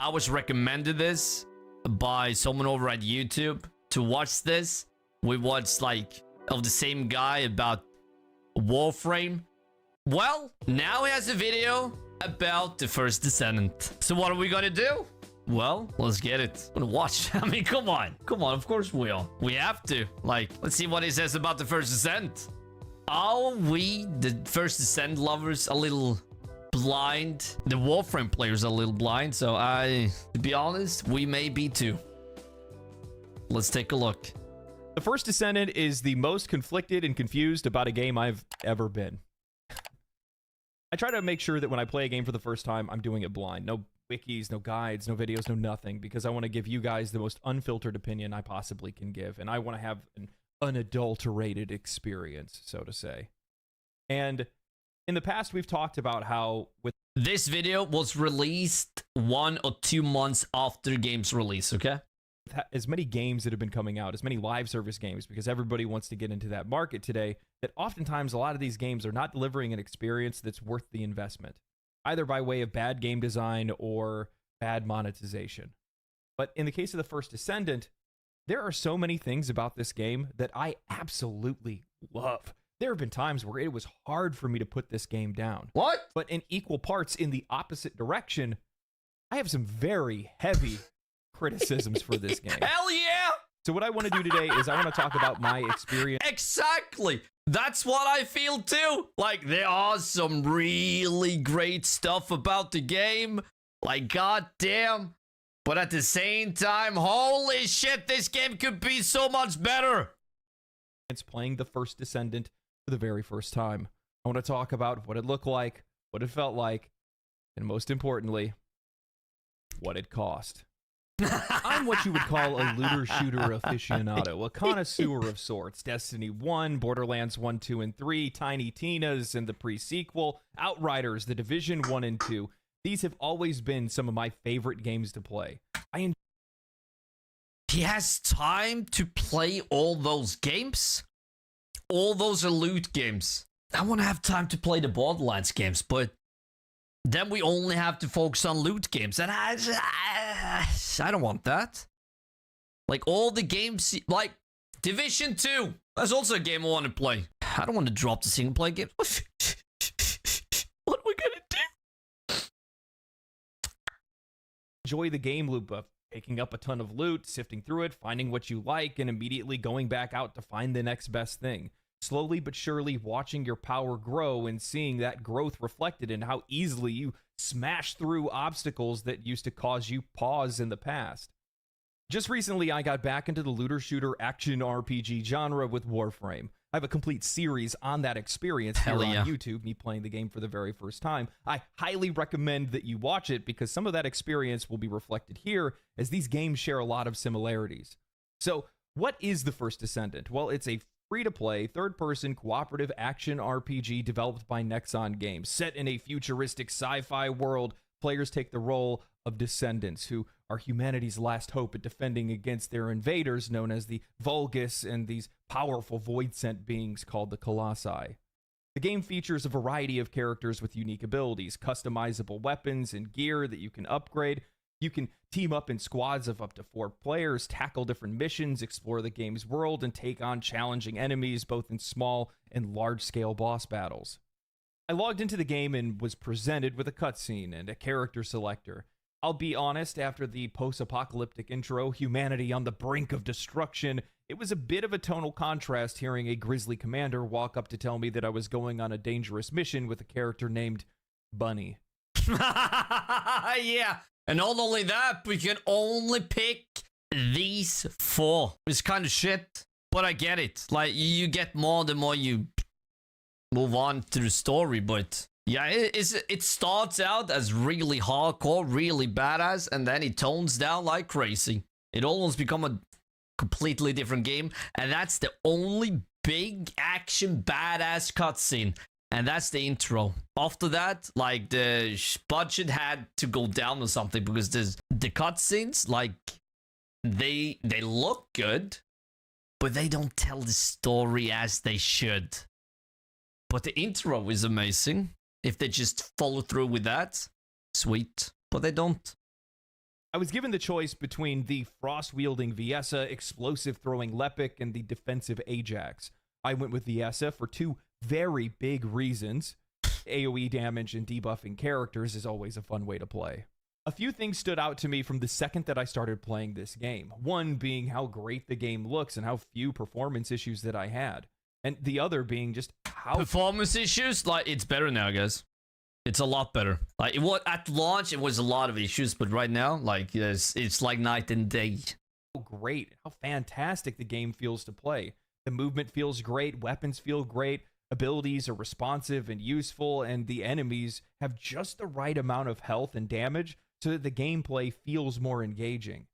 I was recommended this by someone over at YouTube to watch this. We watched like of the same guy about Warframe. Well, now he has a video about the First Descendant. So what are we gonna do? Well, let's get it. I'm gonna watch. I mean, come on. Come on, of course we are. We have to. Like, let's see what he says about the First Descent. Are we, the First Descent lovers, a little blind? The Warframe players are a little blind, so to be honest, we may be too. Let's take a look. The First Descendant is the most conflicted and confused about a game I've ever been. I try to make sure that when I play a game for the first time, I'm doing it blind. No wikis, no guides, no videos, no nothing, because I want to give you guys the most unfiltered opinion I possibly can give, and I want to have an unadulterated experience, so to say. And in the past, we've talked about how with this video was released 1 or 2 months after the game's release, okay? As many games that have been coming out, as many live service games, because everybody wants to get into that market today, that oftentimes a lot of these games are not delivering an experience that's worth the investment, either by way of bad game design or bad monetization. But in the case of the First Descendant, there are so many things about this game that I absolutely love. There have been times where it was hard for me to put this game down. What? But in equal parts, in the opposite direction, I have some very heavy criticisms for this game. Hell yeah! So what I want to do today is I want to talk about my experience. Exactly! That's what I feel too! Like, there are some really great stuff about the game. Like, goddamn. But at the same time, holy shit, this game could be so much better! It's playing the First Descendant for the very first time. I want to talk about what it looked like, what it felt like, and most importantly, what it cost. I'm what you would call a looter-shooter aficionado, a connoisseur of sorts. Destiny 1, Borderlands 1, 2, and 3, Tiny Tina's and the pre-sequel, Outriders, The Division 1 and 2. These have always been some of my favorite games to play. He has time to play all those games? All those are loot games. I want to have time to play the Borderlands games, but then we only have to focus on loot games, and I don't want that. Like, all the games, like Division 2, that's also a game I want to play. I don't want to drop the single player game. What are we gonna do? Enjoy the game loop of picking up a ton of loot, sifting through it, finding what you like, and immediately going back out to find the next best thing. Slowly but surely watching your power grow and seeing that growth reflected in how easily you smash through obstacles that used to cause you pause in the past. Just recently, I got back into the looter-shooter action RPG genre with Warframe. I have a complete series on that experience here on YouTube, me playing the game for the very first time. I highly recommend that you watch it because some of that experience will be reflected here, as these games share a lot of similarities. So, what is the First Descendant? Well, it's a free-to-play, third-person, cooperative action RPG developed by Nexon Games. Set in a futuristic sci-fi world, players take the role of descendants, who are humanity's last hope at defending against their invaders, known as the Vulgus, and these powerful void-sent beings called the Colossi. The game features a variety of characters with unique abilities, customizable weapons and gear that you can upgrade. You can team up in squads of up to 4 players, tackle different missions, explore the game's world, and take on challenging enemies both in small and large-scale boss battles. I logged into the game and was presented with a cutscene and a character selector. I'll be honest, after the post-apocalyptic intro, humanity on the brink of destruction, it was a bit of a tonal contrast hearing a grizzly commander walk up to tell me that I was going on a dangerous mission with a character named Bunny. Yeah. And not only that, we can only pick these 4. It's kind of shit, but I get it. Like, you get more the more you move on to the story, but yeah, it starts out as really hardcore, really badass, and then it tones down like crazy. It almost becomes a completely different game, and that's the only big action badass cutscene. And that's the intro. After that, like, the budget had to go down or something because the cutscenes, like, they look good, but they don't tell the story as they should. But the intro is amazing. If they just follow through with that, sweet. But they don't. I was given the choice between the frost-wielding Viessa, explosive-throwing Lepic, and the defensive Ajax. I went with Viessa for two very big reasons. AoE damage and debuffing characters is always a fun way to play. A few things stood out to me from the second that I started playing this game. One being how great the game looks and how few performance issues that I had. And the other being just how... Performance issues? Like, it's better now, guys. It's a lot better. Like, at launch, it was a lot of issues, but right now, like, it's like night and day. How great, how fantastic the game feels to play. The movement feels great, weapons feel great, abilities are responsive and useful, and the enemies have just the right amount of health and damage so that the gameplay feels more engaging.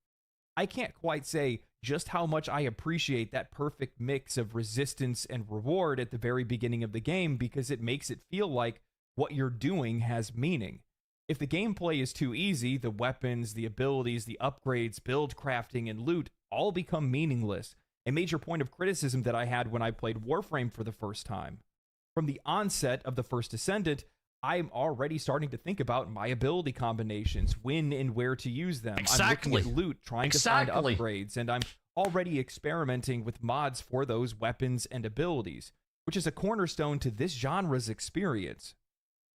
I can't quite say just how much I appreciate that perfect mix of resistance and reward at the very beginning of the game, because it makes it feel like what you're doing has meaning. If the gameplay is too easy, the weapons, the abilities, the upgrades, build crafting, and loot all become meaningless. A major point of criticism that I had when I played Warframe for the first time. From the onset of the First Descendant, I'm already starting to think about my ability combinations, when and where to use them. Exactly. I'm looking at loot, trying to find upgrades, and I'm already experimenting with mods for those weapons and abilities, which is a cornerstone to this genre's experience.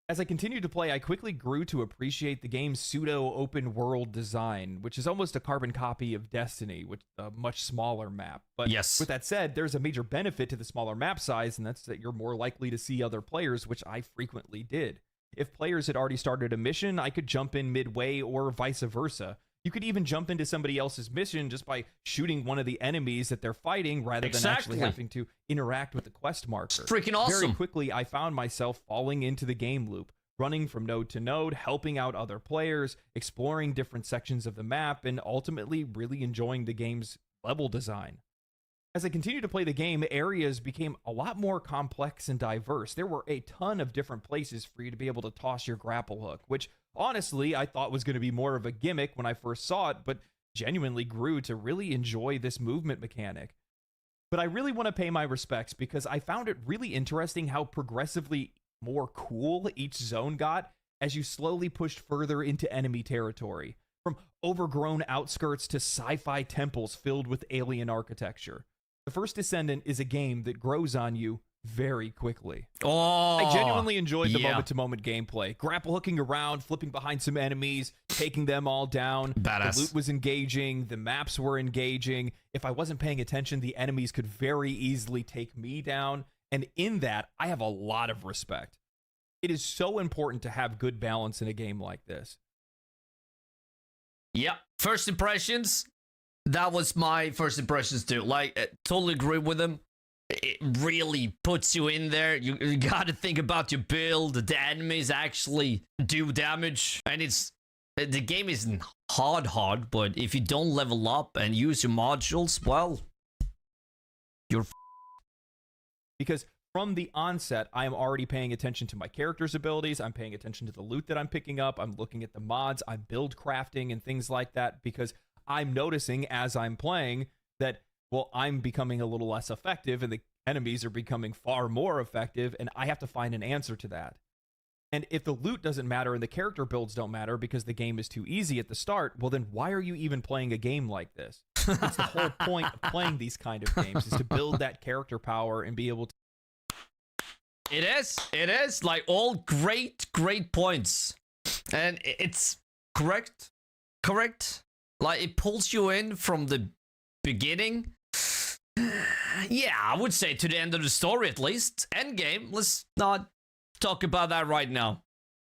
As I continued to play, I quickly grew to appreciate the game's pseudo-open world design, which is almost a carbon copy of Destiny, with a much smaller map. But yes, with that said, there's a major benefit to the smaller map size, and that's that you're more likely to see other players, which I frequently did. If players had already started a mission, I could jump in midway, or vice versa. You could even jump into somebody else's mission just by shooting one of the enemies that they're fighting, rather than actually having to interact with the quest marker. It's freaking awesome. Very quickly, I found myself falling into the game loop, running from node to node, helping out other players, exploring different sections of the map, and ultimately really enjoying the game's level design. As I continued to play the game, areas became a lot more complex and diverse. There were a ton of different places for you to be able to toss your grapple hook, which honestly I thought was going to be more of a gimmick when I first saw it, but genuinely grew to really enjoy this movement mechanic. But I really want to pay my respects, because I found it really interesting how progressively more cool each zone got as you slowly pushed further into enemy territory, from overgrown outskirts to sci-fi temples filled with alien architecture. The First Descendant is a game that grows on you very quickly. Oh, I genuinely enjoyed the moment-to-moment gameplay. Grapple hooking around, flipping behind some enemies, taking them all down. Badass. The loot was engaging, the maps were engaging. If I wasn't paying attention, the enemies could very easily take me down. And in that, I have a lot of respect. It is so important to have good balance in a game like this. Yeah, first impressions. That was my first impressions too. Like, totally agree with them. It really puts you in there. You got to think about your build. The enemies actually do damage, and the game isn't hard, but if you don't level up and use your modules, well, you're because from the onset, I am already paying attention to my character's abilities. I'm paying attention to the loot that I'm picking up. I'm looking at the mods. I'm build crafting and things like that, because I'm noticing as I'm playing that, well, I'm becoming a little less effective and the enemies are becoming far more effective, and I have to find an answer to that. And if the loot doesn't matter and the character builds don't matter because the game is too easy at the start, well, then why are you even playing a game like this? It's the whole point of playing these kind of games, is to build that character power and be able to... It is. Like, all great points. And it's correct. Like, it pulls you in from the beginning. Yeah, I would say to the end of the story at least. Endgame, let's not talk about that right now.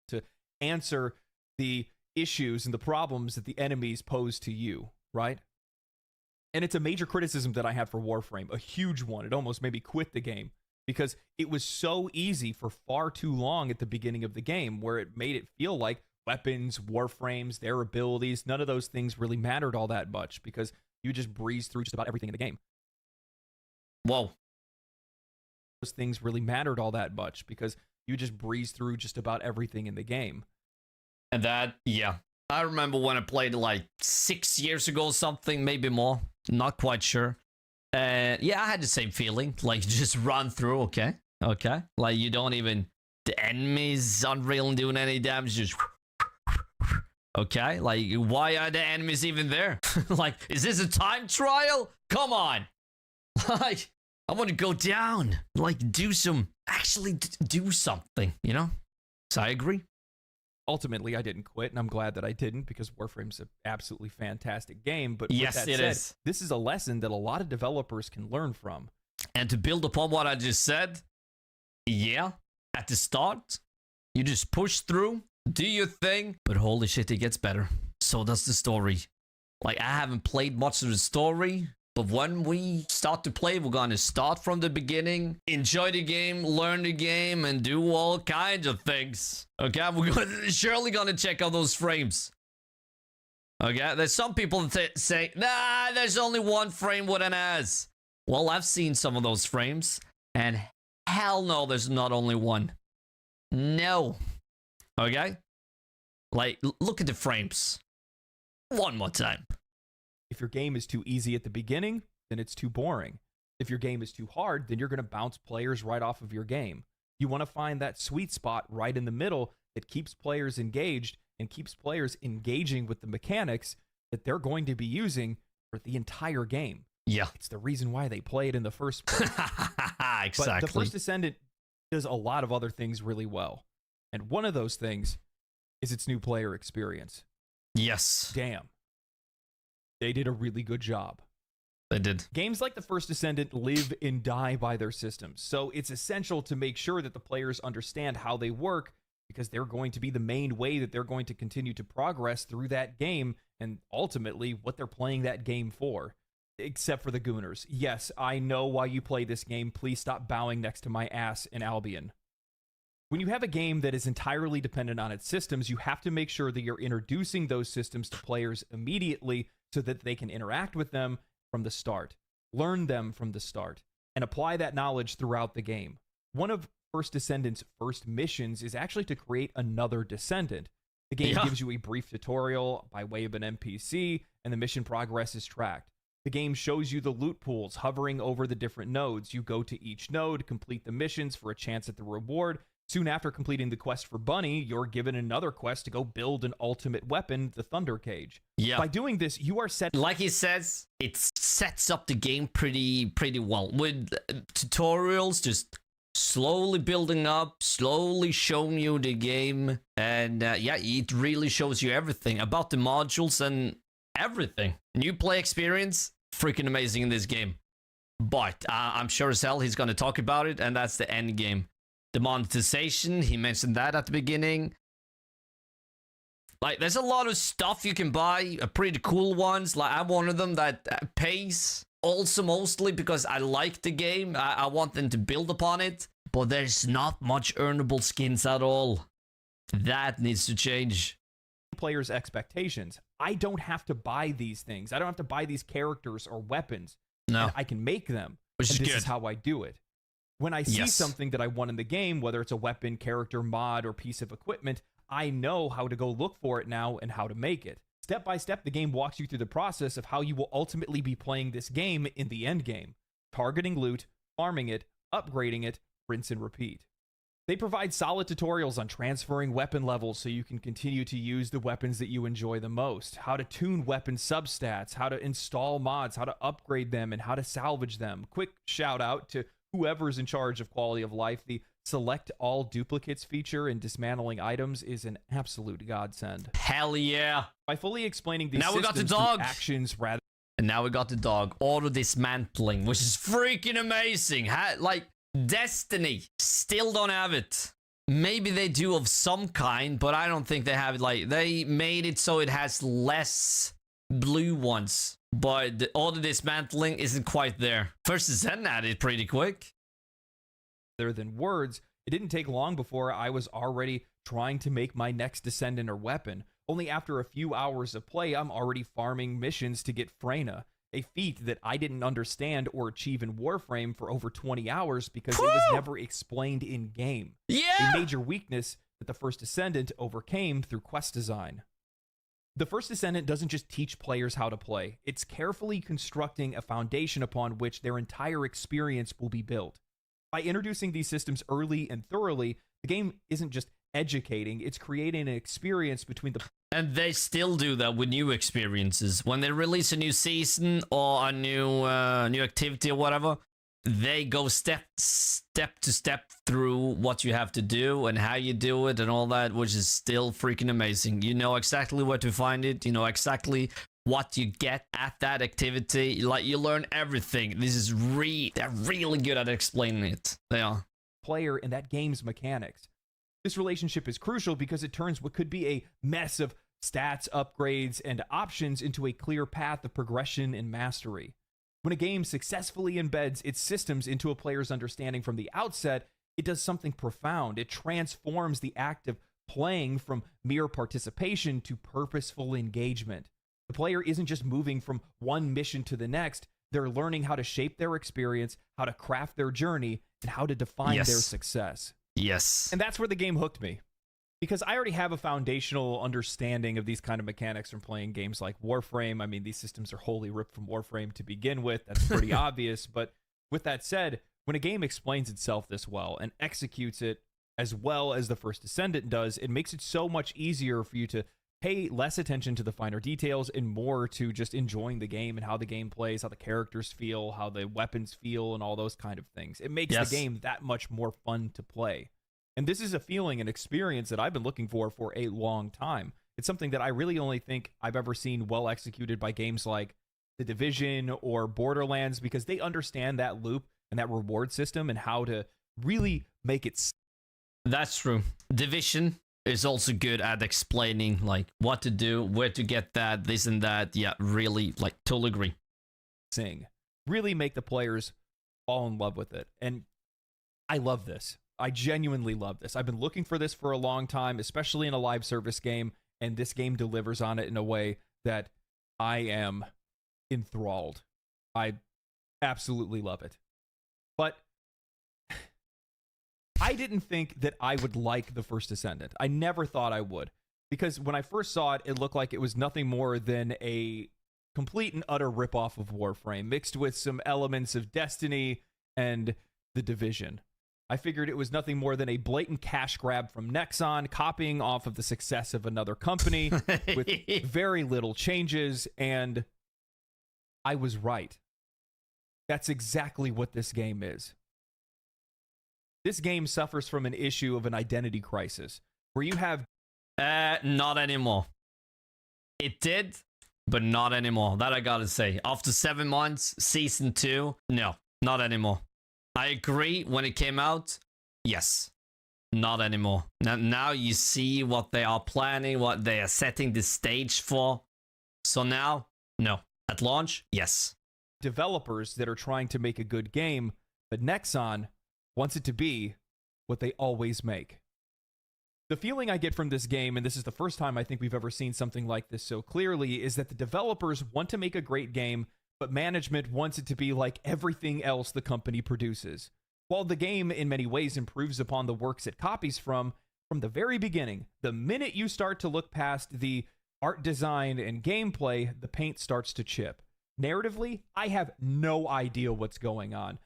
To answer the issues and the problems that the enemies pose to you, right? And it's a major criticism that I had for Warframe, a huge one. It almost made me quit the game, because it was so easy for far too long at the beginning of the game, where it made it feel like weapons, warframes, their abilities, none of those things really mattered all that much, because you just breeze through just about everything in the game. Whoa. Those things really mattered all that much, because you just breeze through just about everything in the game. And that, yeah. I remember when I played like 6 years ago or something, maybe more. Not quite sure. Yeah, I had the same feeling. Like, just run through, okay. Like, you don't even... The enemies aren't really doing any damage, just... Okay, like, why are the enemies even there? Like, is this a time trial? Come on. Like, I want to go down. Like, actually do something, you know? So I agree. Ultimately, I didn't quit, and I'm glad that I didn't, because Warframe's an absolutely fantastic game. But yes, with that it said, is. This is a lesson that a lot of developers can learn from. And to build upon what I just said, yeah, at the start, you just push through, do your thing, but holy shit, it gets better. So does the story. Like, I haven't played much of the story, but when we start to play, we're going to start from the beginning, enjoy the game, learn the game, and do all kinds of things. Okay, we're surely going to check out those frames. Okay, there's some people that say, nah, there's only one frame with an S. Well, I've seen some of those frames, and hell no, there's not only one. No. Okay? Like, look at the frames. One more time. If your game is too easy at the beginning, then it's too boring. If your game is too hard, then you're going to bounce players right off of your game. You want to find that sweet spot right in the middle that keeps players engaged and keeps players engaging with the mechanics that they're going to be using for the entire game. Yeah. It's the reason why they play it in the first place. Exactly. But the First Descendant does a lot of other things really well. And one of those things is its new player experience. Yes. Damn. They did a really good job. They did. Games like the First Descendant live and die by their systems, so it's essential to make sure that the players understand how they work, because they're going to be the main way that they're going to continue to progress through that game, and ultimately what they're playing that game for. Except for the Gooners. Yes, I know why you play this game. Please stop bowing next to my ass in Albion. When you have a game that is entirely dependent on its systems, you have to make sure that you're introducing those systems to players immediately so that they can interact with them from the start, learn them from the start, and apply that knowledge throughout the game. One of First Descendant's first missions is actually to create another Descendant. The game gives you a brief tutorial by way of an NPC, and the mission progress is tracked. The game shows you the loot pools hovering over the different nodes. You go to each node, complete the missions for a chance at the reward. Soon after completing the quest for Bunny, you're given another quest to go build an ultimate weapon, the Thunder Cage. Yeah. By doing this, you are set. Like he says, it sets up the game pretty well. With tutorials just slowly building up, slowly showing you the game. And yeah, it really shows you everything about the modules and everything. New play experience, freaking amazing in this game. But I'm sure as hell he's going to talk about it, and that's the end game. The monetization, he mentioned that at the beginning. Like, there's a lot of stuff you can buy, pretty cool ones. Like, I'm one of them that pays. Also, mostly because I like the game. I want them to build upon it. But there's not much earnable skins at all. That needs to change. Players' expectations. I don't have to buy these things. I don't have to buy these characters or weapons. No. I can make them. Which is this good. Is how I do it. When I see something that I want in the game, whether it's a weapon, character, mod, or piece of equipment, I know how to go look for it now and how to make it. Step by step, the game walks you through the process of how you will ultimately be playing this game in the end game. Targeting loot, farming it, upgrading it, rinse and repeat. They provide solid tutorials on transferring weapon levels so you can continue to use the weapons that you enjoy the most, how to tune weapon substats, how to install mods, how to upgrade them, and how to salvage them. Quick shout out to whoever's in charge of quality of life. The select all duplicates feature in dismantling items is an absolute godsend. Hell yeah. By fully explaining these now we got the systems dog. through actions rather. And now we got the dog. Auto dismantling, which is freaking amazing. Like, Destiny still don't have it. Maybe they do of some kind, but I don't think they have it. Like, they made it so it has less blue ones, but the auto dismantling isn't quite there. First Descendant had it pretty quick. Rather than words, it didn't take long before I was already trying to make my next Descendant or weapon. Only after a few hours of play, I'm already farming missions to get Freyna, a feat that I didn't understand or achieve in Warframe for over 20 hours because it was never explained in-game. Yeah! A major weakness that the First Descendant overcame through quest design. The First Descendant doesn't just teach players how to play, it's carefully constructing a foundation upon which their entire experience will be built. By introducing these systems early and thoroughly, the game isn't just educating, it's creating an experience between the... And they still do that with new experiences. When they release a new season or a new activity or whatever, they go step to step through what you have to do and how you do it and all that, which is still freaking amazing. You know exactly where to find it. You know exactly what you get at that activity. Like, you learn everything. This is they're really good at explaining it. They are. Player and that game's mechanics. This relationship is crucial because it turns what could be a mess of stats, upgrades, and options into a clear path of progression and mastery. When a game successfully embeds its systems into a player's understanding from the outset, it does something profound. It transforms the act of playing from mere participation to purposeful engagement. The player isn't just moving from one mission to the next, they're learning how to shape their experience, how to craft their journey, and how to define their success. Yes. And that's where the game hooked me. Because I already have a foundational understanding of these kind of mechanics from playing games like Warframe. I mean, these systems are wholly ripped from Warframe to begin with. That's pretty obvious. But with that said, when a game explains itself this well and executes it as well as the First Descendant does, it makes it so much easier for you to pay less attention to the finer details and more to just enjoying the game and how the game plays, how the characters feel, how the weapons feel, and all those kind of things. It makes the game that much more fun to play. And this is a feeling and experience that I've been looking for a long time. It's something that I really only think I've ever seen well executed by games like The Division or Borderlands, because they understand that loop and that reward system and how to really make it. That's true. Division is also good at explaining like what to do, where to get that, this and that. Yeah, really, like, totally agree. Really make the players fall in love with it. And I love this. I genuinely love this. I've been looking for this for a long time, especially in a live service game, and this game delivers on it in a way that I am enthralled. I absolutely love it. But I didn't think that I would like the First Descendant. I never thought I would, because when I first saw it, it looked like it was nothing more than a complete and utter ripoff of Warframe, mixed with some elements of Destiny and The Division. I figured it was nothing more than a blatant cash grab from Nexon, copying off of the success of another company with very little changes, and I was right. That's exactly what this game is. This game suffers from an issue of an identity crisis, where you have... Not anymore. It did, but not anymore. That I gotta say. After 7 months, Season 2, no, not anymore. I agree, when it came out, yes. Not anymore. Now you see what they are planning, what they are setting the stage for. So now, no. At launch, yes. Developers that are trying to make a good game, but Nexon wants it to be what they always make. The feeling I get from this game, and this is the first time I think we've ever seen something like this so clearly, is that the developers want to make a great game, but management wants it to be like everything else the company produces. While the game in many ways improves upon the works it copies from the very beginning, the minute you start to look past the art design and gameplay, the paint starts to chip. Narratively, I have no idea what's going on.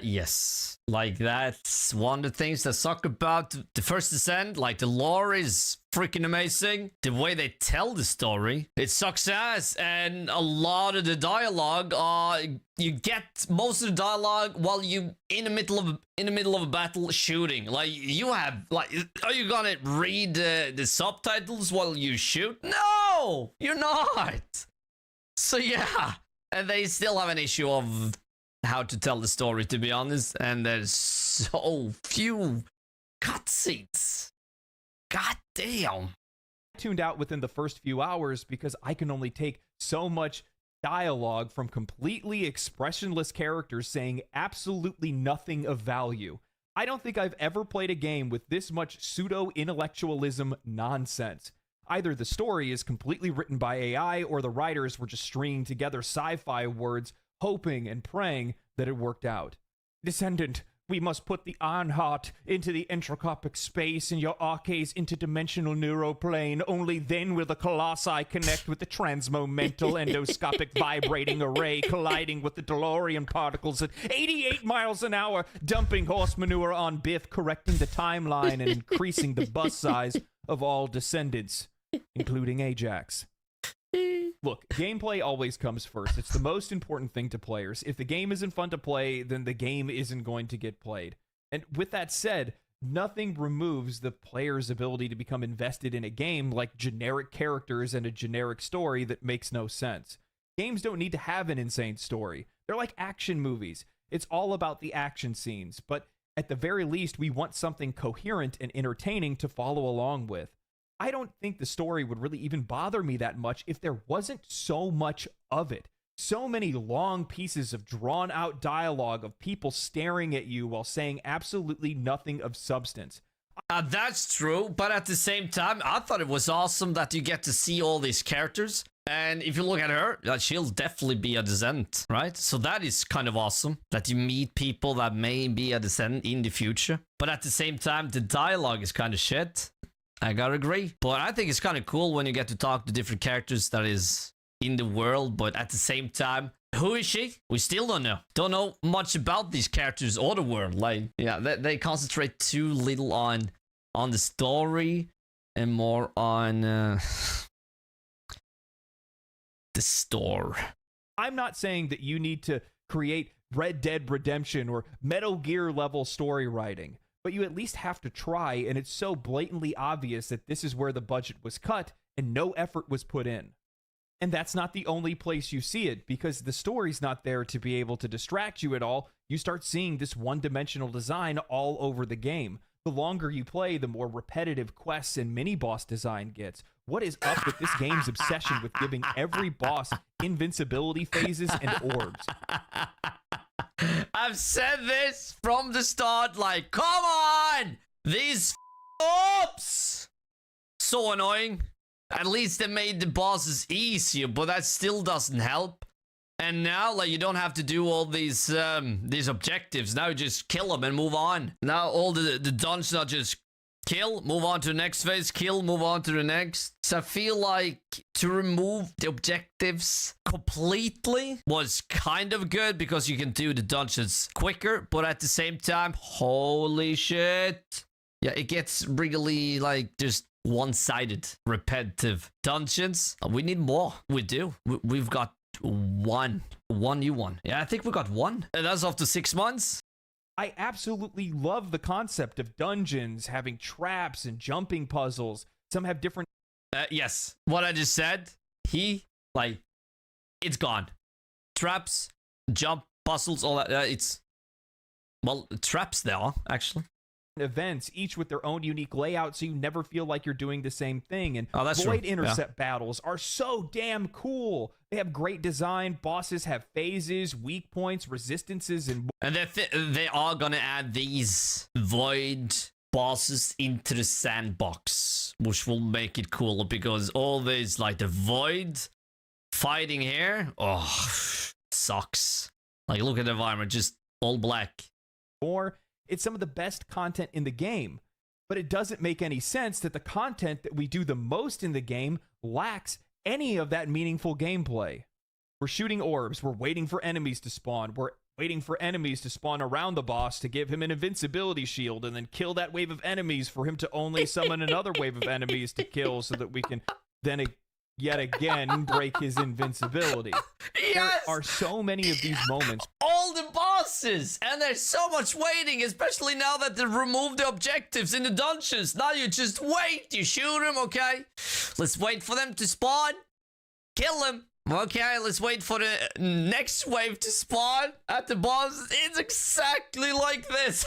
Yes. Like, that's one of the things that suck about the First Descent. Like, the lore is freaking amazing. The way they tell the story, it sucks ass. And a lot of the dialogue, you get most of the dialogue while you in the middle of a battle shooting. Like, you have, like, are you gonna read the subtitles while you shoot? No, you're not. So yeah, and they still have an issue of how to tell the story, to be honest, and there's so few cutscenes. God damn. I tuned out within the first few hours because I can only take so much dialogue from completely expressionless characters saying absolutely nothing of value. I don't think I've ever played a game with this much pseudo-intellectualism nonsense. Either the story is completely written by AI, or the writers were just stringing together sci-fi words, hoping and praying that it worked out. Descendant, we must put the Arnhart into the entrocopic space and your Arcades interdimensional neuroplane. Only then will the Colossi connect with the transmomental endoscopic vibrating array, colliding with the DeLorean particles at 88 miles an hour, dumping horse manure on Biff, correcting the timeline and increasing the bus size of all descendants. including Ajax. Look, gameplay always comes first. It's the most important thing to players. If the game isn't fun to play, then the game isn't going to get played. And with that said, nothing removes the player's ability to become invested in a game like generic characters and a generic story that makes no sense. Games don't need to have an insane story. They're like action movies. It's all about the action scenes, but at the very least, we want something coherent and entertaining to follow along with. I don't think the story would really even bother me that much if there wasn't so much of it. So many long pieces of drawn out dialogue of people staring at you while saying absolutely nothing of substance. That's true, but at the same time, I thought it was awesome that you get to see all these characters. And if you look at her, she'll definitely be a descendant, right? So that is kind of awesome that you meet people that may be a descendant in the future. But at the same time, the dialogue is kind of shit. I gotta agree. But I think it's kind of cool when you get to talk to different characters that is in the world. But at the same time, who is she? We still don't know. Don't know much about these characters or the world. Like, yeah, they concentrate too little on the story and more on the store. I'm not saying that you need to create Red Dead Redemption or Metal Gear level story writing, but you at least have to try, and it's so blatantly obvious that this is where the budget was cut and no effort was put in. And that's not the only place you see it, because the story's not there to be able to distract you at all. You start seeing this one-dimensional design all over the game. The longer you play, the more repetitive quests and mini-boss design gets. What is up with this game's obsession with giving every boss invincibility phases and orbs? I've said this from the start, like, come on! These orbs! So annoying. At least they made the bosses easier, but that still doesn't help. And now, like, you don't have to do all these objectives. Now you just kill them and move on. Now all the dungeons are just kill, move on to the next phase, kill, move on to the next. So I feel like to remove the objectives completely was kind of good because you can do the dungeons quicker, but at the same time, holy shit. Yeah, it gets really like just one-sided, repetitive dungeons. We need more. We do. We've got one new one. Yeah, I think we got one. And that's after 6 months. I absolutely love the concept of dungeons having traps and jumping puzzles. Some have different... Yes, what I just said, it's gone. Traps, jump, puzzles, all that. Well, traps there are, actually. Events, each with their own unique layout, so you never feel like you're doing the same thing. And that's void true. intercept battles are so damn cool. They have great design. Bosses have phases, weak points, resistances, and they are gonna add these void bosses into the sandbox, which will make it cooler because all these, like the void fighting here, sucks. Like, look at the environment, just all black. Or it's some of the best content in the game, but it doesn't make any sense that the content that we do the most in the game lacks any of that meaningful gameplay. We're shooting orbs, we're waiting for enemies to spawn, we're waiting for enemies to spawn around the boss to give him an invincibility shield and then kill that wave of enemies for him to only summon another wave of enemies to kill so that we can then yet again break his invincibility. Yes! There are so many of these moments. All the bosses! And there's so much waiting, especially now that they removed the objectives in the dungeons. Now you just wait. You shoot them, okay? Let's wait for them to spawn. Kill them. Okay, let's wait for the next wave to spawn at the boss. It's exactly like this.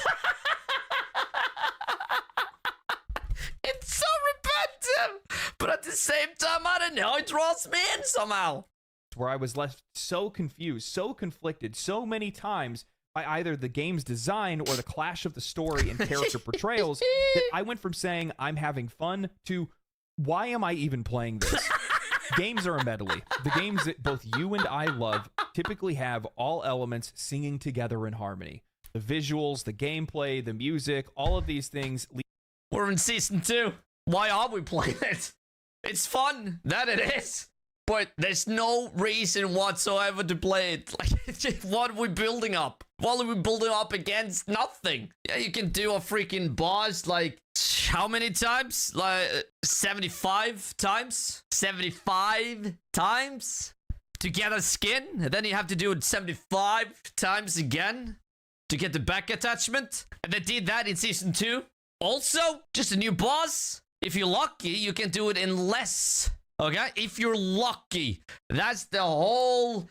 It's so repetitive, but at the same time, I don't know, it draws me in somehow. Where I was left so confused, so conflicted, so many times by either the game's design or the clash of the story and character portrayals that I went from saying I'm having fun to why am I even playing this? Games are a medley. The games that both you and I love typically have all elements singing together in harmony. The visuals, the gameplay, the music, all of these things. We're in season 2. Why are we playing it? It's fun, that it is. But there's no reason whatsoever to play it. Like, what are we building up? What are we building up against? Nothing. Yeah, you can do a freaking boss, like, how many times? Like 75 times? 75 times to get a skin? And then you have to do it 75 times again to get the back attachment. And they did that in season 2. Also, just a new boss. If you're lucky, you can do it in less. Okay? If you're lucky. That's the whole...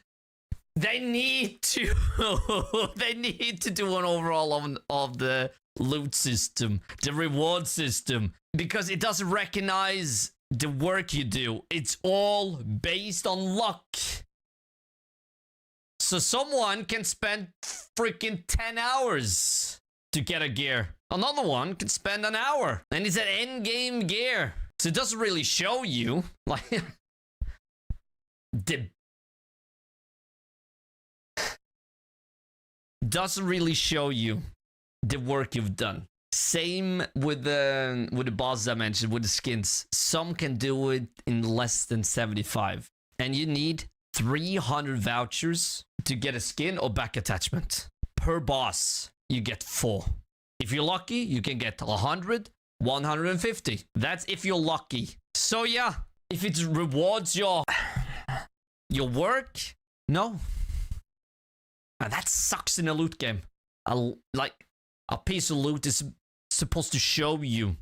They need to... they need to do an overhaul of the loot system. The reward system. Because it doesn't recognize the work you do. It's all based on luck. So someone can spend freaking 10 hours to get a gear. Another one can spend an hour. And it's an end-game gear. So it doesn't really show you, like... doesn't really show you the work you've done. Same with the bosses I mentioned, with the skins. Some can do it in less than 75. And you need 300 vouchers to get a skin or back attachment. Per boss, you get 4. If you're lucky, you can get 100, 150. That's if you're lucky. So yeah, if it rewards your work, no. And that sucks in a loot game. A piece of loot is supposed to show you,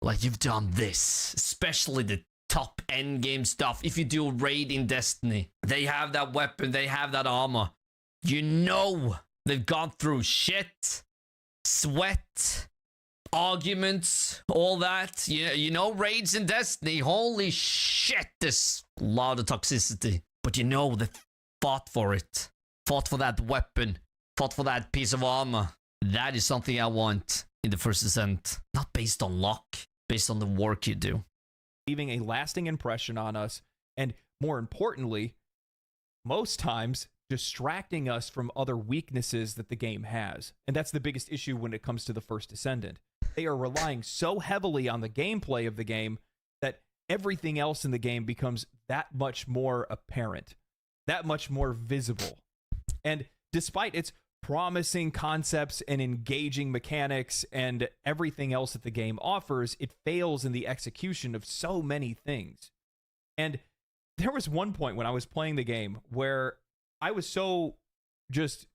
like, you've done this. Especially the top end game stuff. If you do a raid in Destiny, they have that weapon, they have that armor. You know they've gone through shit, sweat, arguments, all that. You know, raids in Destiny, holy shit, there's a lot of toxicity. But you know they fought for it. Fought for that weapon. Fought for that piece of armor. That is something I want in the First Descent. Not based on luck, based on the work you do. Leaving a lasting impression on us, and more importantly, most times distracting us from other weaknesses that the game has. And that's the biggest issue when it comes to the First Descendant. They are relying so heavily on the gameplay of the game that everything else in the game becomes that much more apparent, that much more visible. And despite its promising concepts and engaging mechanics and everything else that the game offers, it fails in the execution of so many things. And there was one point when I was playing the game where I was so just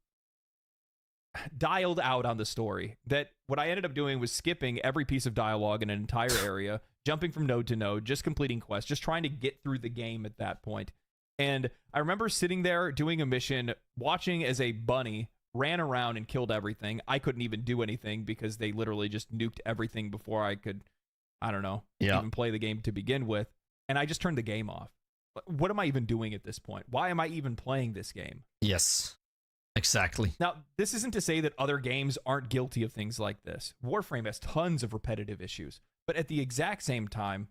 dialed out on the story that what I ended up doing was skipping every piece of dialogue in an entire area, jumping from node to node, just completing quests, just trying to get through the game at that point. And I remember sitting there doing a mission, watching as a bunny ran around and killed everything. I couldn't even do anything because they literally just nuked everything before I could, I don't know, even play the game to begin with. And I just turned the game off. What am I even doing at this point? Why am I even playing this game? Yes, exactly. Now, this isn't to say that other games aren't guilty of things like this. Warframe has tons of repetitive issues. But at the exact same time,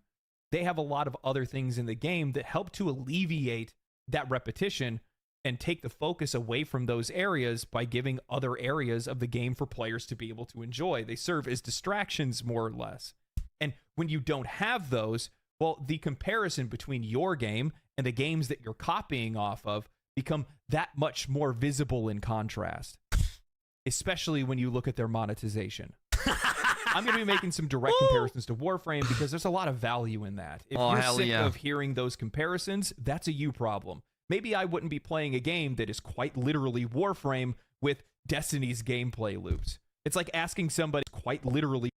they have a lot of other things in the game that help to alleviate that repetition and take the focus away from those areas by giving other areas of the game for players to be able to enjoy. They serve as distractions, more or less. And when you don't have those, well, the comparison between your game and the games that you're copying off of become that much more visible in contrast, especially when you look at their monetization. I'm going to be making some direct comparisons to Warframe because there's a lot of value in that. If you're sick of hearing those comparisons, that's a you problem. Maybe I wouldn't be playing a game that is quite literally Warframe with Destiny's gameplay loops. It's like asking somebody quite literally...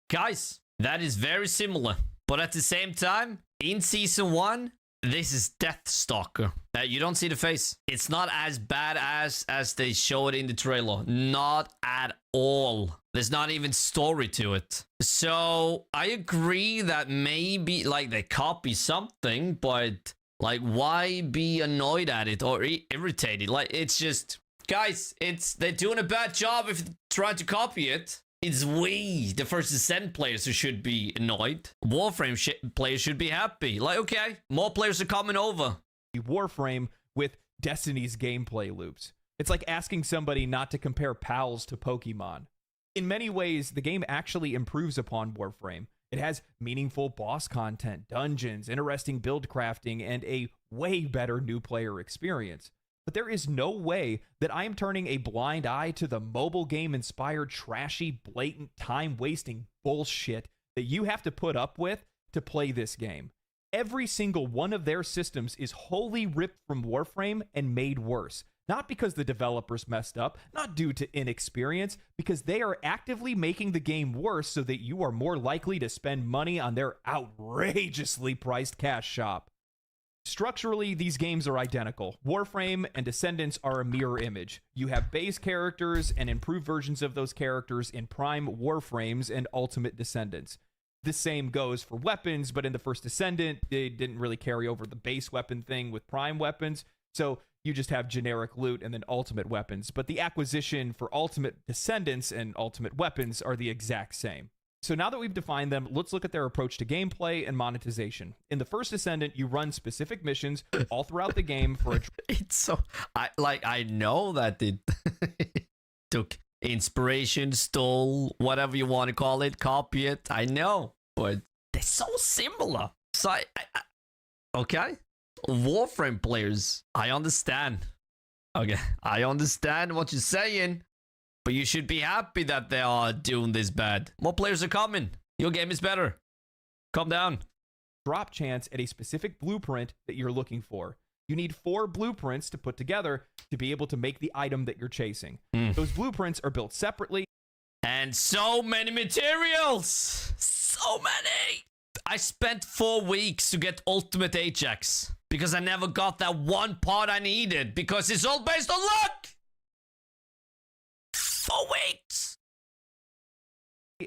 Guys, that is very similar. But at the same time, in Season 1, this is Deathstalker. You don't see the face. It's not as badass as they show it in the trailer. Not at all. There's not even story to it. So I agree that maybe like they copy something, but like why be annoyed at it or irritated? Like it's just, guys, they're doing a bad job if trying to copy it. It's we, the First Descent players, who should be annoyed. Warframe players should be happy. Like, okay, more players are coming over. Warframe with Destiny's gameplay loops. It's like asking somebody not to compare PALs to Pokemon. In many ways, the game actually improves upon Warframe. It has meaningful boss content, dungeons, interesting build crafting, and a way better new player experience. but there is no way that I am turning a blind eye to the mobile game inspired, trashy, blatant, time wasting bullshit that you have to put up with to play this game. Every single one of their systems is wholly ripped from Warframe and made worse. Not because the developers messed up, not due to inexperience, because they are actively making the game worse so that you are more likely to spend money on their outrageously priced cash shop. Structurally, these games are identical. Warframe and Descendants are a mirror image. You have base characters and improved versions of those characters in Prime Warframes and Ultimate Descendants. The same goes for weapons, but in the First Descendant, they didn't really carry over the base weapon thing with Prime weapons, so you just have generic loot and then ultimate weapons. But the acquisition for Ultimate Descendants and Ultimate Weapons are the exact same. So now that we've defined them, let's look at their approach to gameplay and monetization. In the First Descendant, you run specific missions all throughout the game for a... It's so... I know that it took inspiration, stole, whatever you want to call it, copy it. I know, but they're so similar. So okay. Warframe players, I understand. Okay, I understand what you're saying. But you should be happy that they are doing this bad. More players are coming. Your game is better. Calm down. Drop chance at a specific blueprint that you're looking for. You need 4 blueprints to put together to be able to make the item that you're chasing. Those blueprints are built separately. And so many materials. So many. I spent 4 weeks to get Ultimate Ajax. Because I never got that one part I needed. Because it's all based on luck. 4 weeks.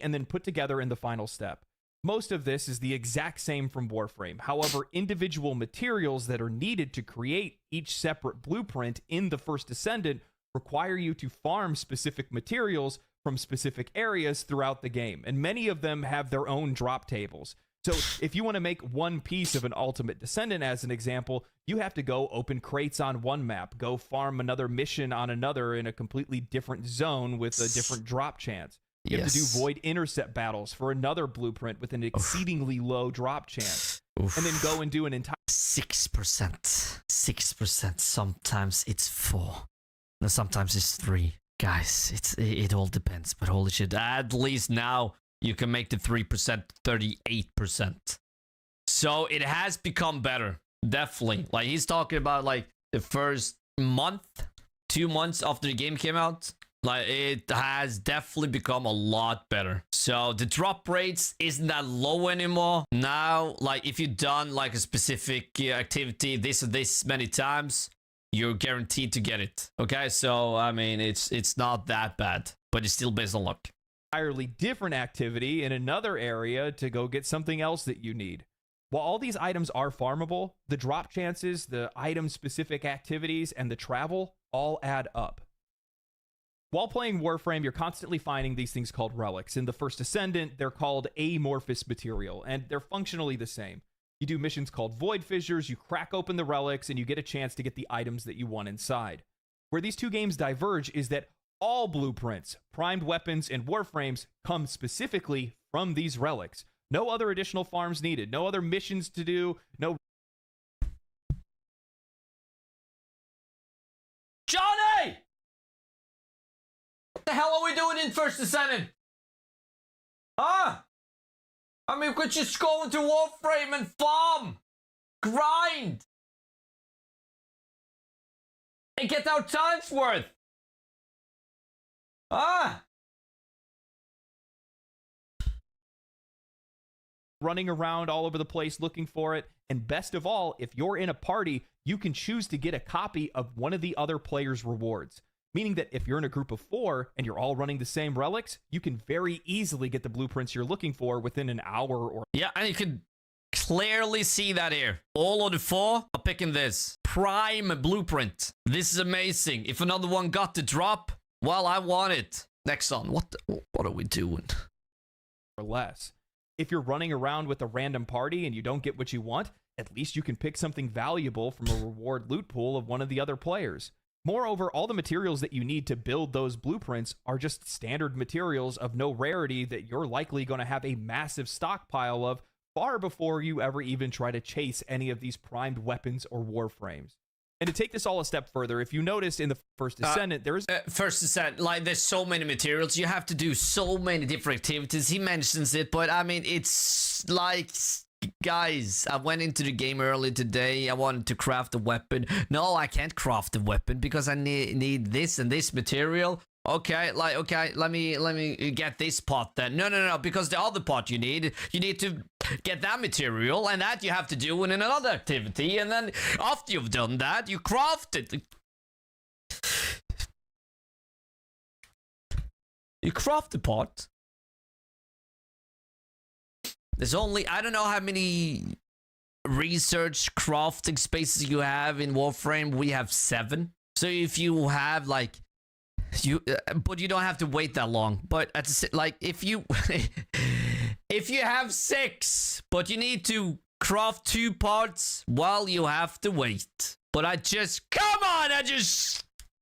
And then put together in the final step. Most of this is the exact same from Warframe. However, individual materials that are needed to create each separate blueprint in the First Descendant require you to farm specific materials from specific areas throughout the game. And many of them have their own drop tables. So if you want to make one piece of an Ultimate Descendant, as an example, you have to go open crates on one map, go farm another mission on another in a completely different zone with a different drop chance. You have to do void intercept battles for another blueprint with an exceedingly low drop chance. And then go and do an entire... 6%. 6%. Sometimes it's 4. No, sometimes it's 3. Guys, it all depends. But holy shit, at least now you can make the 3% 38%. So it has become better. Definitely. Like, he's talking about, like, the first month, 2 months after the game came out. Like, it has definitely become a lot better. So the drop rates isn't that low anymore. Now, like, if you've done, like, a specific activity this or this many times, you're guaranteed to get it. Okay? So, I mean, it's not that bad. But it's still based on luck. Entirely different activity in another area to go get something else that you need. While all these items are farmable, the drop chances, the item-specific activities, and the travel all add up. While playing Warframe, you're constantly finding these things called relics. In the First Descendant, they're called amorphous material, and they're functionally the same. You do missions called Void Fissures, you crack open the relics, and you get a chance to get the items that you want inside. Where these two games diverge is that all blueprints, primed weapons, and warframes come specifically from these relics. No other additional farms needed. No other missions to do. No... Johnny! What the hell are we doing in First Descendant? Huh? I mean, we could just go into Warframe and farm. Grind. And get our time's worth. Ah! Running around all over the place looking for it. And best of all, if you're in a party, you can choose to get a copy of one of the other players' rewards. Meaning that if you're in a group of 4 and you're all running the same relics, you can very easily get the blueprints you're looking for within an hour or... Yeah, and you can clearly see that here. All of the 4 are picking this. Prime blueprint. This is amazing. If another one got the drop, well, I want it. Next on, what are we doing? Or less. If you're running around with a random party and you don't get what you want, at least you can pick something valuable from a reward loot pool of one of the other players. Moreover, all the materials that you need to build those blueprints are just standard materials of no rarity that you're likely going to have a massive stockpile of far before you ever even try to chase any of these primed weapons or warframes. And to take this all a step further, if you noticed in the First Descendant, there is... First Descent, like, there's so many materials. You have to do so many different activities. He mentions it, but, I mean, it's like... Guys, I went into the game early today. I wanted to craft a weapon. No, I can't craft a weapon because I need this and this material. Okay, let me get this pot then. No, because the other pot you need to get that material, and that you have to do in another activity, and then after you've done that, you craft it. You craft the pot. There's only, I don't know how many research crafting spaces you have in Warframe. We have 7. So if you have like, but you don't have to wait that long. But at the, like, if you, if you have 6, but you need to craft 2 parts, well, you have to wait. But I just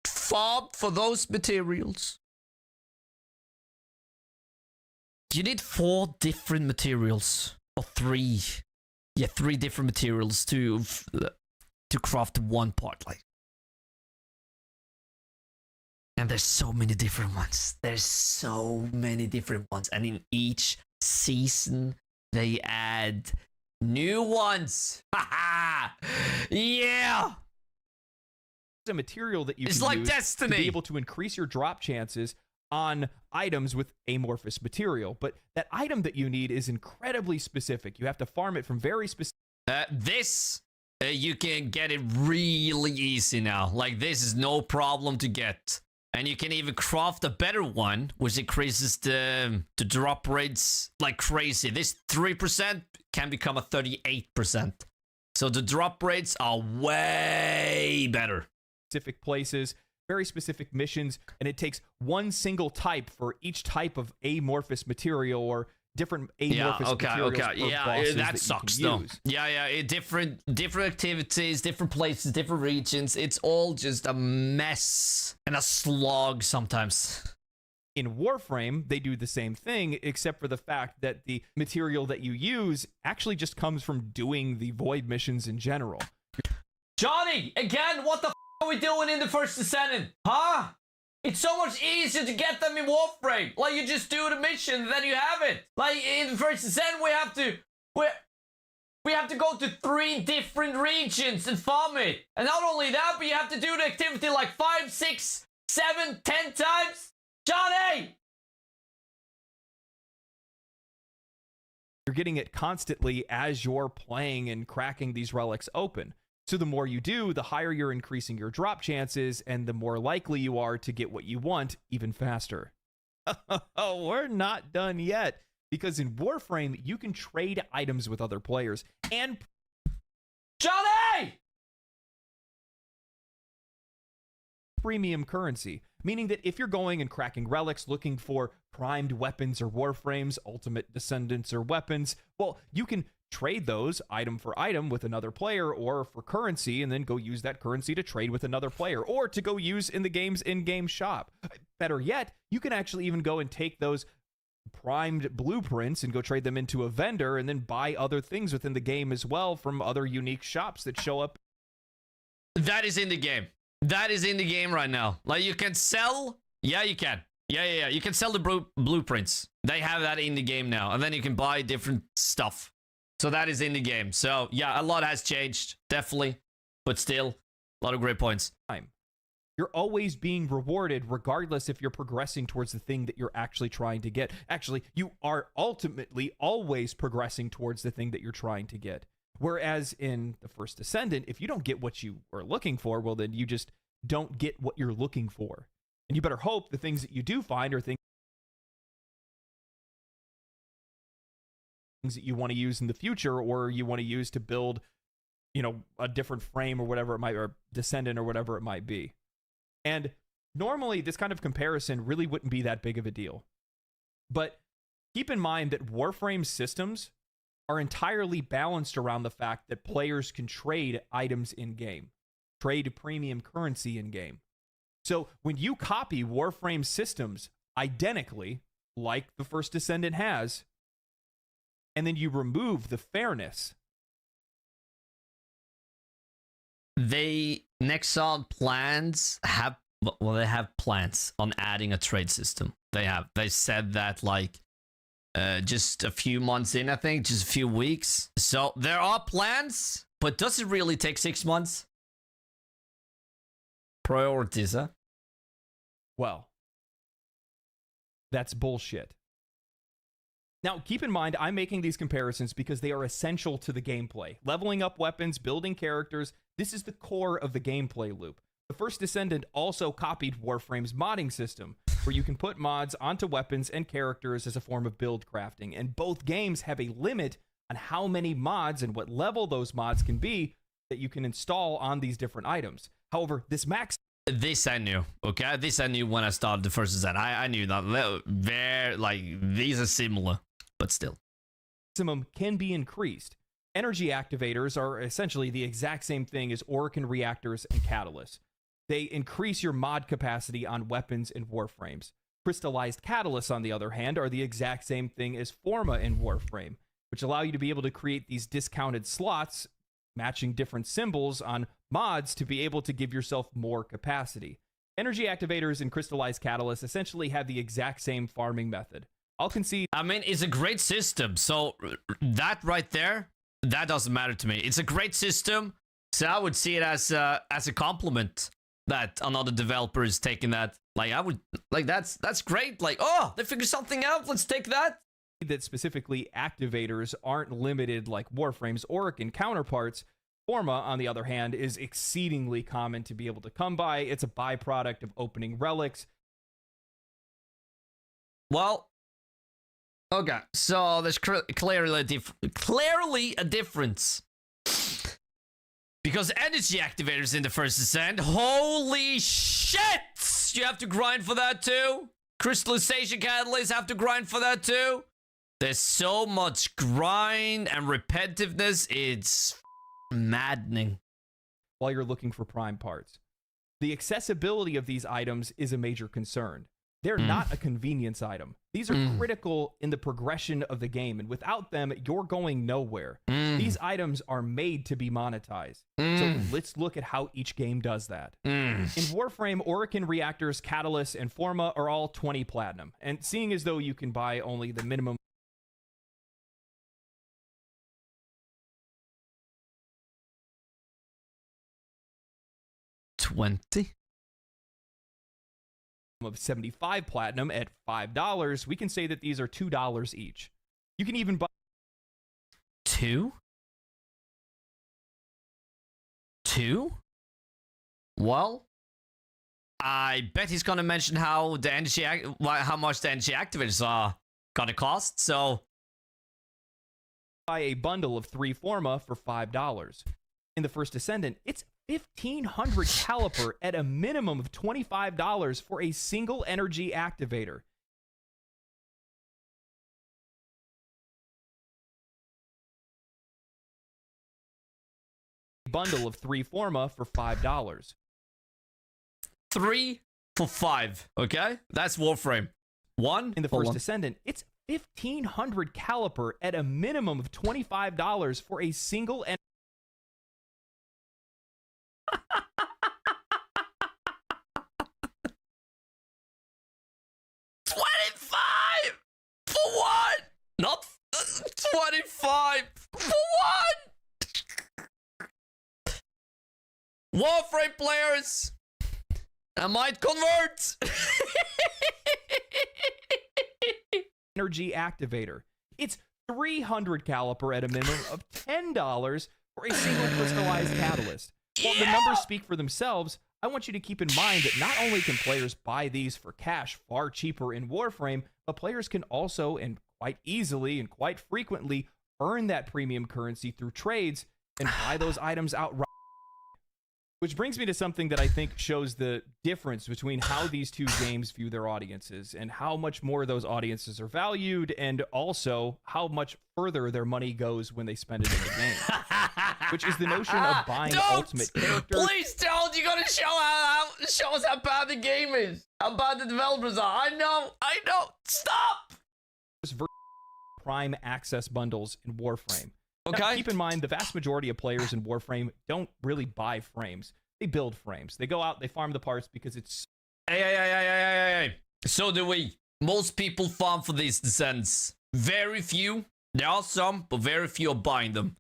farmed for those materials. You need 4 different materials, or 3. Yeah, 3 different materials to craft 1 part. Like, and there's so many different ones. There's so many different ones, and in each season they add new ones. Yeah. A material that you it's can like use Destiny. To be able to increase your drop chances on items with amorphous material, but that item that you need is incredibly specific. You have to farm it from very specific. You can get it really easy now. Like, this is no problem to get, and you can even craft a better one, which increases the drop rates like crazy. This 3% can become a 38%. So the drop rates are way better. Specific places, very specific missions, and it takes one single type for each type of amorphous material or different amorphous materials. Yeah, that sucks though. Yeah, different activities, different places, different regions. It's all just a mess and a slog sometimes. In Warframe, they do the same thing, except for the fact that the material that you use actually just comes from doing the void missions in general. Johnny, again, what the are we doing in the First Descendant? Huh? It's so much easier to get them in Warframe. Like, you just do the mission and then you have it. Like, in the First Descendant, we have to go to 3 different regions and farm it. And not only that, but you have to do the activity like 5, 6, 7, 10 times. Johnny! You're getting it constantly as you're playing and cracking these relics open. So the more you do, the higher you're increasing your drop chances, and the more likely you are to get what you want even faster. Oh, we're not done yet, because in Warframe, you can trade items with other players and... Johnny! Premium currency, meaning that if you're going and cracking relics looking for primed weapons or warframes, ultimate descendants or weapons, well, you can trade those item for item with another player or for currency, and then go use that currency to trade with another player or to go use in the game's in-game shop. Better yet, you can actually even go and take those primed blueprints and go trade them into a vendor and then buy other things within the game as well from other unique shops that show up. That is in the game. That is in the game right now. Like, you can sell. Yeah, you can. Yeah. You can sell the blueprints. They have that in the game now. And then you can buy different stuff. So that is in the game. So, yeah, a lot has changed. Definitely. But still, a lot of great points. You're always being rewarded regardless if you're progressing towards the thing that you're actually trying to get. Actually, you are ultimately always progressing towards the thing that you're trying to get. Whereas in the First Descendant, if you don't get what you are looking for, well, then you just don't get what you're looking for. And you better hope the things that you do find are things that you want to use in the future, or you want to use to build, you know, a different frame or whatever it might, or Descendant or whatever it might be. And normally this kind of comparison really wouldn't be that big of a deal. But keep in mind that Warframe systems are entirely balanced around the fact that players can trade items in-game, trade premium currency in-game. So when you copy Warframe systems identically, like the First Descendant has, and then you remove the fairness. They Nexon plans have, well, they have plans on adding a trade system. They said that like just a few months in, I think, just a few weeks. So there are plans, but does it really take 6 months? Priorities, huh? Well, that's bullshit. Now, keep in mind, I'm making these comparisons because they are essential to the gameplay. Leveling up weapons, building characters, this is the core of the gameplay loop. The First Descendant also copied Warframe's modding system, where you can put mods onto weapons and characters as a form of build crafting, and both games have a limit on how many mods and what level those mods can be that you can install on these different items. However, this max... This I knew, okay? This I knew when I started the First Descent. I knew that. These are similar, but still. Maximum can be increased. Energy activators are essentially the exact same thing as Orokin reactors and catalysts. They increase your mod capacity on weapons and warframes. Crystallized catalysts, on the other hand, are the exact same thing as Forma in Warframe, which allow you to be able to create these discounted slots, matching different symbols on mods to be able to give yourself more capacity. Energy activators and crystallized catalysts essentially have the exact same farming method. I'll concede. I mean, it's a great system, so that right there, that doesn't matter to me. It's a great system, so I would see it as a compliment that another developer is taking that. Like, I would, like, that's great. Like, oh, they figured something out. Let's take that. That specifically activators aren't limited like Warframe's Orokin counterparts. Forma, on the other hand, is exceedingly common to be able to come by. It's a byproduct of opening relics. Well, okay, so there's clearly a difference. Because energy activators in the First Descent, holy shit! You have to grind for that too. Crystallization catalysts have to grind for that too. There's so much grind and repetitiveness, it's maddening. While you're looking for prime parts. The accessibility of these items is a major concern. They're not a convenience item. These are critical in the progression of the game, and without them, you're going nowhere. These items are made to be monetized. So let's look at how each game does that. In Warframe, Orokin reactors, catalysts, and Forma are all 20 platinum, and seeing as though you can buy only the minimum of 75 platinum at $5, we can say that these are $2 each. You can even buy two? Well, I bet he's gonna mention how much the energy activators are gonna cost. So buy a bundle of 3 Forma for $5. In the First Descendant, it's 1,500 caliper at a minimum of $25 for a single energy activator. Bundle of 3 Forma for $5. 3 for 5, okay? That's Warframe. 1 in the First Descendant, it's 1,500 caliper at a minimum of $25 for a single energy. 25 for what? Not 25 for what? Warframe players, I might convert. Energy activator. It's 300 caliper at a minimum of $10 for a single crystallized catalyst. While the numbers speak for themselves, I want you to keep in mind that not only can players buy these for cash far cheaper in Warframe, but players can also, and quite easily and quite frequently, earn that premium currency through trades and buy those items outright. Which brings me to something that I think shows the difference between how these two games view their audiences and how much more those audiences are valued, and also how much further their money goes when they spend it in the game. Which is the notion of buying ultimate characters. Please don't! You gotta show us how bad the game is. How bad the developers are. I know. Stop! Prime access bundles in Warframe. Okay. Now, keep in mind, the vast majority of players in Warframe don't really buy frames. They build frames. They go out, they farm the parts because it's... Hey. So do we. Most people farm for these descents. Very few. There are some, but very few are buying them.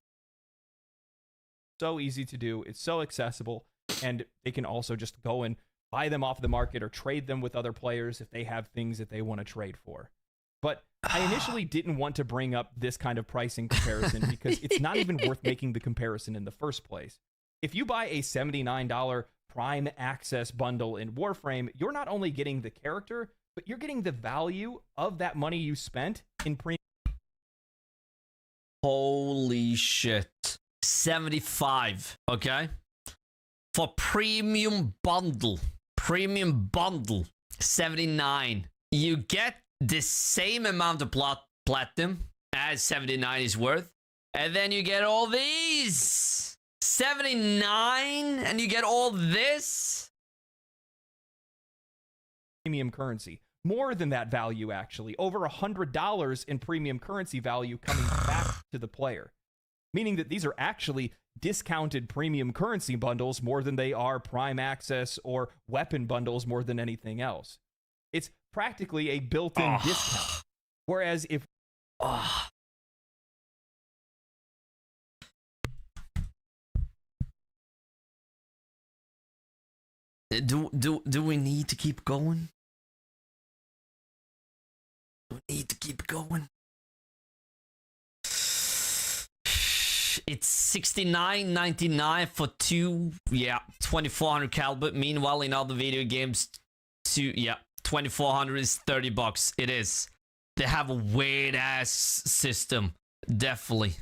So easy to do. It's so accessible. And they can also just go and buy them off the market or trade them with other players if they have things that they want to trade for. But I initially didn't want to bring up this kind of pricing comparison because it's not even worth making the comparison in the first place. If you buy a $79 Prime Access bundle in Warframe, you're not only getting the character, but you're getting the value of that money you spent in premium. Holy shit. 75, okay? For premium bundle, 79. You get the same amount of platinum as 79 is worth, and then you get all these. 79 and you get all this? Premium currency. More than that value, actually. Over $100 in premium currency value coming back to the player. Meaning that these are actually discounted premium currency bundles more than they are Prime Access or weapon bundles more than anything else. It's practically a built-in discount. Whereas if... Do we need to keep going? Do we need to keep going? It's $69.99 for two, 2400 caliber. Meanwhile, in other video games, 2400 is $30. It is. They have a weird ass system. Definitely.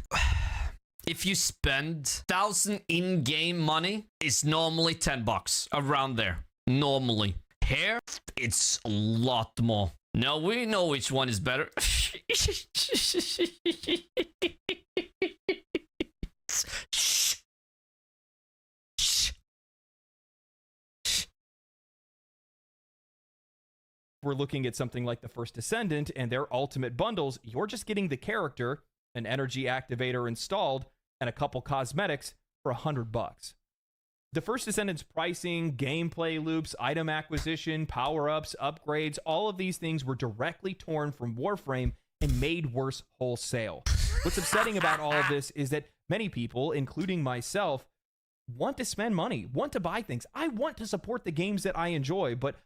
If you spend 1,000 in-game money, it's normally $10 around there. Normally. Here, it's a lot more. Now we know which one is better. We're looking at something like the First Descendant and their ultimate bundles, you're just getting the character, an energy activator installed, and a couple cosmetics for $100. The First Descendant's pricing, gameplay loops, item acquisition, power-ups, upgrades, all of these things were directly torn from Warframe and made worse wholesale. What's upsetting about all of this is that many people, including myself, want to spend money, want to buy things. I want to support the games that I enjoy, but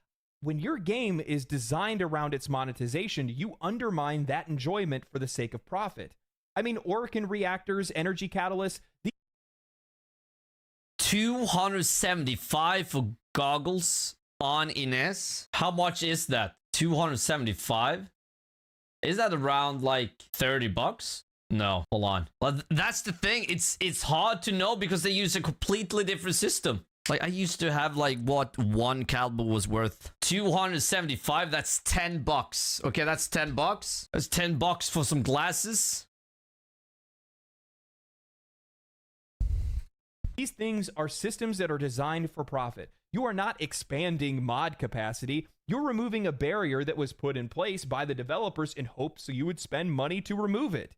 when your game is designed around its monetization, you undermine that enjoyment for the sake of profit. I mean, Orokin reactors, energy catalysts... $275 for goggles on Ines. How much is that? $275? Is that around like $30? No, hold on. Well, that's the thing. It's hard to know because they use a completely different system. Like, I used to have, like, what one caliber was worth. 275, that's $10. Okay, that's $10. That's $10 for some glasses. These things are systems that are designed for profit. You are not expanding mod capacity. You're removing a barrier that was put in place by the developers in hopes so you would spend money to remove it.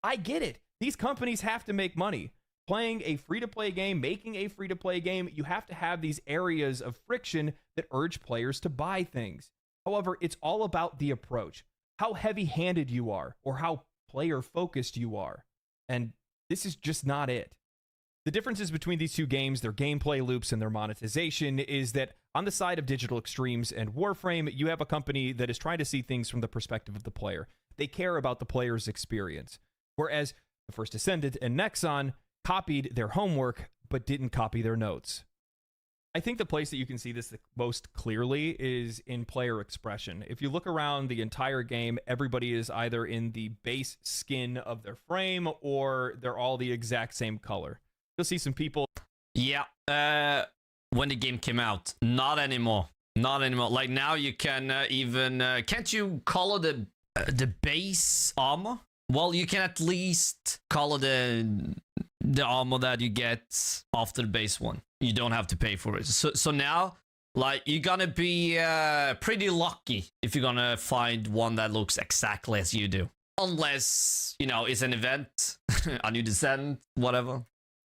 I get it. These companies have to make money. Playing a free-to-play game, making a free-to-play game, you have to have these areas of friction that urge players to buy things. However, it's all about the approach, how heavy-handed you are, or how player-focused you are. And this is just not it. The differences between these two games, their gameplay loops and their monetization, is that on the side of Digital Extremes and Warframe, you have a company that is trying to see things from the perspective of the player. They care about the player's experience. Whereas the First Descendant and Nexon copied their homework, but didn't copy their notes. I think the place that you can see this the most clearly is in player expression. If you look around the entire game, everybody is either in the base skin of their frame, or they're all the exact same color. You'll see some people... Yeah, when the game came out. Not anymore. Not anymore. Like, now you can even... can't you color the base armor? Well, you can at least color the armor that you get after the base one. You don't have to pay for it. So now, like, you're gonna be pretty lucky if you're gonna find one that looks exactly as you do. Unless, you know, it's an event, a new descent, whatever.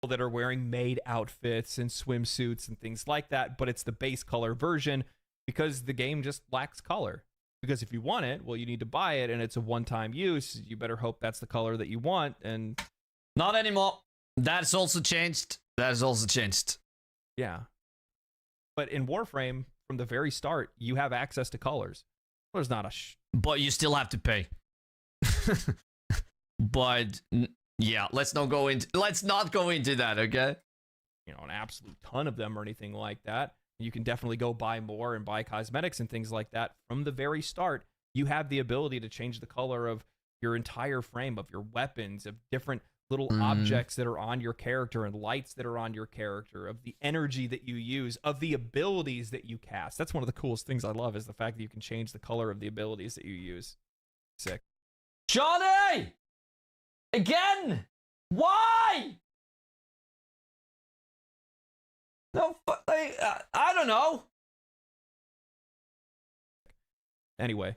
that are wearing maid outfits and swimsuits and things like that, but it's the base color version because the game just lacks color. Because if you want it, well, you need to buy it, and it's a one-time use. You better hope that's the color that you want, and not anymore. That's also changed. That has also changed. Yeah. But in Warframe, from the very start, you have access to colors. There's not a but you still have to pay. But yeah, let's not go into that, okay? You know, an absolute ton of them or anything like that. You can definitely go buy more and buy cosmetics and things like that. From the very start, you have the ability to change the color of your entire frame, of your weapons, of different little objects that are on your character and lights that are on your character, of the energy that you use, of the abilities that you cast. That's one of the coolest things I love, is the fact that you can change the color of the abilities that you use. Sick. Johnny! Again! Why? No, I don't know. Anyway,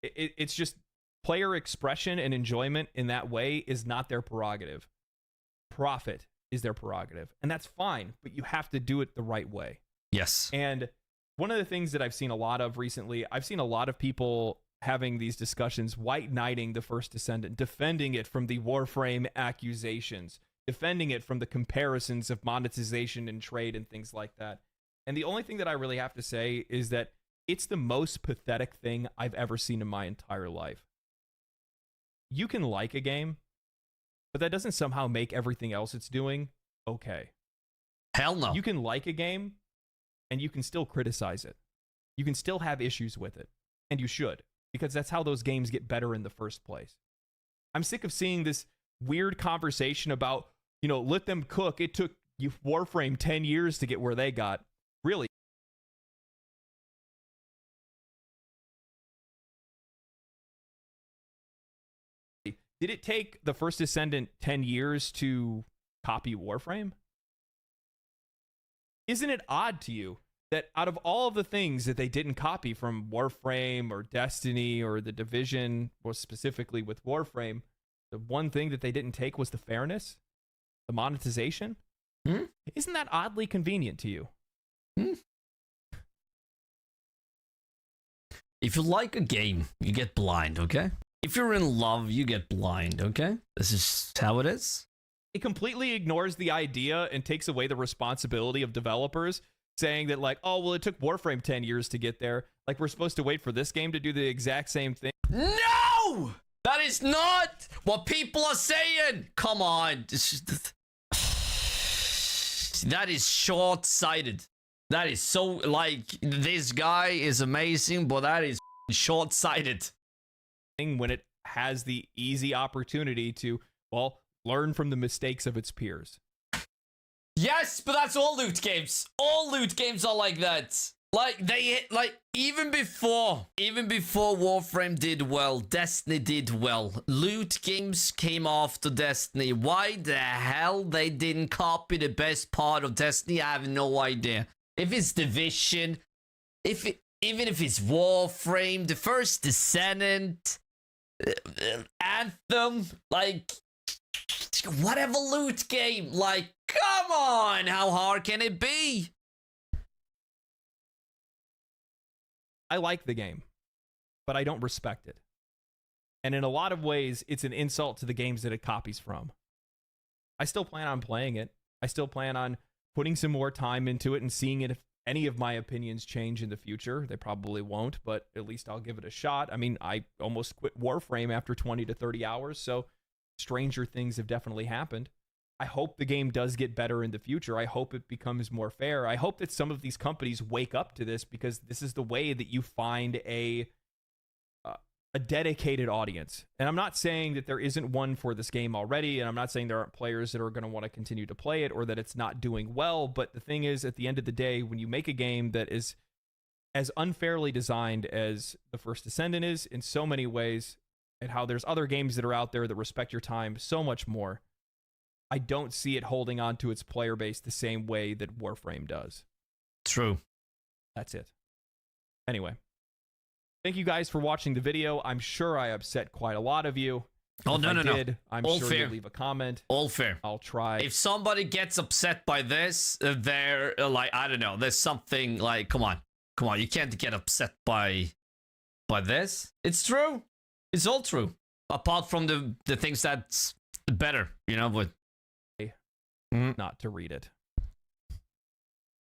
it's just player expression and enjoyment in that way is not their prerogative. Profit is their prerogative, and that's fine, but you have to do it the right way. Yes. And one of the things that I've seen a lot of recently, I've seen a lot of people having these discussions, white knighting the First Descendant, defending it from the Warframe accusations, defending it from the comparisons of monetization and trade and things like that. And the only thing that I really have to say is that it's the most pathetic thing I've ever seen in my entire life. You can like a game, but that doesn't somehow make everything else it's doing okay. Hell no. You can like a game, and you can still criticize it. You can still have issues with it, and you should, because that's how those games get better in the first place. I'm sick of seeing this weird conversation about, you know, let them cook. It took you Warframe 10 years to get where they got. Really? Did it take the First Descendant 10 years to copy Warframe? Isn't it odd to you that out of all of the things that they didn't copy from Warframe or Destiny or The Division, or specifically with Warframe, the one thing that they didn't take was the fairness, the monetization? Isn't that oddly convenient to you? If you like a game, you get blind, okay? If you're in love, you get blind, okay? This is how it is. It completely ignores the idea and takes away the responsibility of developers, saying that, like, oh, well, it took Warframe 10 years to get there. Like, we're supposed to wait for this game to do the exact same thing. No! That is not what people are saying! Come on. That is short-sighted. That is so, like, this guy is amazing, but that is short-sighted. When it has the easy opportunity to, well, learn from the mistakes of its peers. Yes, but that's all loot games. All loot games are like that. Even before Warframe did well, Destiny did well. Loot games came after Destiny. Why the hell they didn't copy the best part of Destiny, I have no idea. If it's Division, even if it's Warframe, the First Descendant, Anthem, like, whatever loot game, like, come on, how hard can it be? I like the game, but I don't respect it. And in a lot of ways, it's an insult to the games that it copies from. I still plan on playing it. I still plan on putting some more time into it and seeing if any of my opinions change in the future. They probably won't, but at least I'll give it a shot. I mean, I almost quit Warframe after 20 to 30 hours, so stranger things have definitely happened. I hope the game does get better in the future. I hope it becomes more fair. I hope that some of these companies wake up to this, because this is the way that you find a dedicated audience. And I'm not saying that there isn't one for this game already, and I'm not saying there aren't players that are going to want to continue to play it or that it's not doing well, but the thing is, at the end of the day, when you make a game that is as unfairly designed as the First Descendant is in so many ways, and how there's other games that are out there that respect your time so much more, I don't see it holding on to its player base the same way that Warframe does. True. That's it. Anyway, thank you guys for watching the video. I'm sure I upset quite a lot of you. Oh, If no, I no, no. did, I'm All sure fair. you'll leave a comment. All fair. I'll try. If somebody gets upset by this, they're like, I don't know. There's something like, come on, you can't get upset by this. It's true. It's all true. Apart from the things that's better, you know. But not to read it.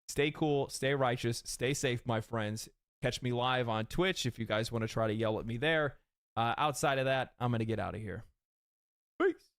Stay cool, stay righteous, stay safe, my friends. Catch me live on Twitch if you guys want to try to yell at me there. Outside of that, I'm gonna get out of here. Peace.